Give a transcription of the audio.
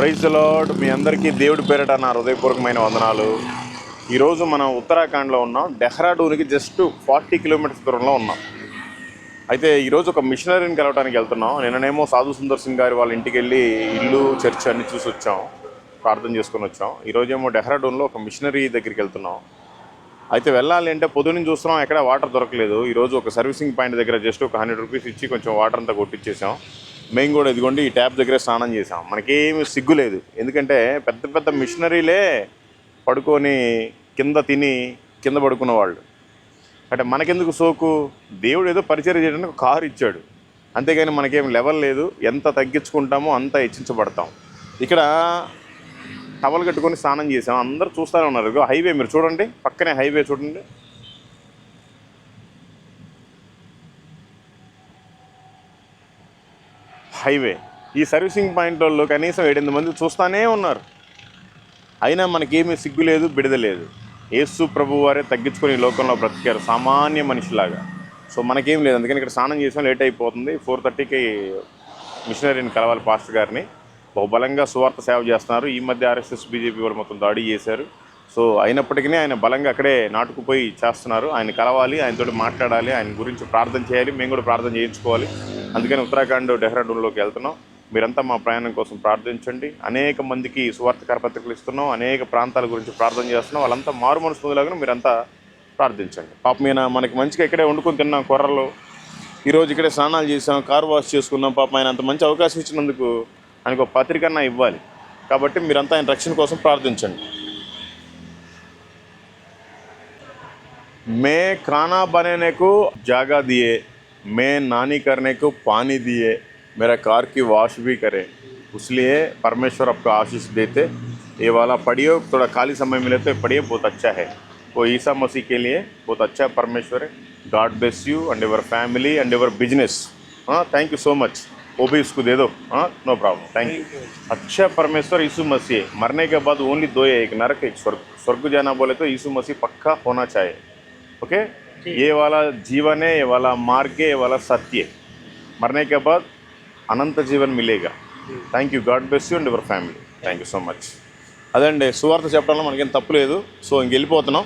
Praise the lord. మీ అందరికీ దేవుడి పేరిట నా హృదయపూర్వకమైన వందనాలు. ఈరోజు మనం ఉత్తరాఖండ్లో ఉన్నాం. డెహ్రాడూన్కి జస్ట్ 40 కిలోమీటర్స్ దూరంలో ఉన్నాం. అయితే ఈరోజు ఒక మిషనరీని కలవడానికి వెళ్తున్నాం. నిన్ననేమో సాధు సుందర్ సింగ్ గారి వాళ్ళ ఇంటికి వెళ్ళి ఇల్లు చర్చ్ అన్ని చూసి వచ్చాం, ప్రార్థన చేసుకొని వచ్చాం. ఈరోజేమో డెహ్రాడూన్లో ఒక మిషనరీ దగ్గరికి వెళ్తున్నాం. అయితే వెళ్ళాలి అంటే పొద్దున్న చూస్తున్నాం, ఎక్కడ వాటర్ దొరకలేదు. ఈరోజు ఒక సర్వీసింగ్ పాయింట్ దగ్గర జస్ట్ ఒక 100 రూపీస్ ఇచ్చి కొంచెం వాటర్ అంతా కొట్టించేసాం. మేము కూడా ఇదిగోండి ఈ ట్యాప్ దగ్గరే స్నానం చేసాం. మనకేమి సిగ్గు లేదు, ఎందుకంటే పెద్ద పెద్ద మిషనరీలే పడుకొని కింద తిని కింద పడుకున్న వాళ్ళు. అంటే మనకెందుకు సోకు? దేవుడు ఏదో పరిచయం చేయడానికి ఒక కారు ఇచ్చాడు, అంతేగాని మనకేం లెవెల్ లేదు. ఎంత తగ్గించుకుంటామో అంత హెచ్చించబడతాం. ఇక్కడ టవల్ కట్టుకొని స్నానం చేసాం, అందరూ చూస్తూనే ఉన్నారు. హైవే మీరు చూడండి, పక్కనే హైవే చూడండి. హైవే ఈ సర్వీసింగ్ పాయింట్ వాళ్ళు కనీసం 7-8 మంది చూస్తూనే ఉన్నారు. అయినా మనకేమీ సిగ్గు లేదు, బిడద లేదు. యేసు ప్రభు వారే తగ్గించుకొని ఈ లోకంలో బ్రతికారు సామాన్య మనిషిలాగా. సో మనకేం లేదు. అందుకని ఇక్కడ స్నానం చేసాం, లేట్ అయిపోతుంది. 4:30కి మిషనరీని కలవాలి పాస్టర్ గారిని. బహుబలంగా సువార్త సేవ చేస్తున్నారు. ఈ మధ్య ఆర్ఎస్ఎస్ బీజేపీ వాళ్ళు మొత్తం దాడి చేశారు. సో అయినప్పటికీ ఆయన బలంగా అక్కడే నాటుకుపోయి చేస్తున్నారు. ఆయన కలవాలి, ఆయనతో మాట్లాడాలి, ఆయన గురించి ప్రార్థన చేయాలి, మేము కూడా ప్రార్థన చేయించుకోవాలి. అందుకని ఉత్తరాఖండ్ డెహ్రాడూన్లోకి వెళ్తున్నాం. మీరంతా మా ప్రయాణం కోసం ప్రార్థించండి. అనేక మందికి సువార్త కరపత్రికలు ఇస్తున్నాం, అనేక ప్రాంతాల గురించి ప్రార్థన చేస్తున్నాం. వాళ్ళంతా మారు మనసు పొందేలాగా మీరంతా ప్రార్థించండి. పాపం మీద మనకి మంచిగా ఇక్కడే వండుకొని తిన్నాం కూరలు. ఈరోజు ఇక్కడే స్నానాలు చేసాం, కార్ వాష్ చేసుకున్నాం. పాపం ఆయన అంత మంచి అవకాశం ఇచ్చినందుకు ఆయనకు ఒక పత్రికన్నా ఇవ్వాలి. కాబట్టి మీరంతా ఆయన రక్షణ కోసం ప్రార్థించండి. मैं खाना बनाने को जगह दिए, मैं नानी करने को पानी दिए, मेरा कार की वॉश भी करे, इसलिए परमेश्वर आपको आशीष देते. ये वाला पढ़िए, थोड़ा खाली समय मिले तो पढ़िए, बहुत अच्छा है. वो ईसा मसीह के लिए बहुत अच्छा परमेश्वर है. God bless you and your family and your business. हाँ, थैंक यू सो मच. वो भी उसको दे दो. हाँ, नो प्रॉब्लम, थैंक यू. अच्छा परमेश्वर यीशु मसीह. मरने के बाद ओनली दो है, एक नरक एक स्वर्ग. स्वर्ग जाना बोले तो यीशु मसीह पक्का होना चाहिए. ओके, ये वाला जीवन है, ये वाला मार्ग है, ये वाला सत्य है. मरने के बाद अनंत जीवन मिलेगा. Thank you. God bless you and your family. Thank you so much. అదండి, సువార్త చెప్పడంలో మనకేం తప్పు లేదు. సో ఇంక వెళ్ళిపోతున్నాం.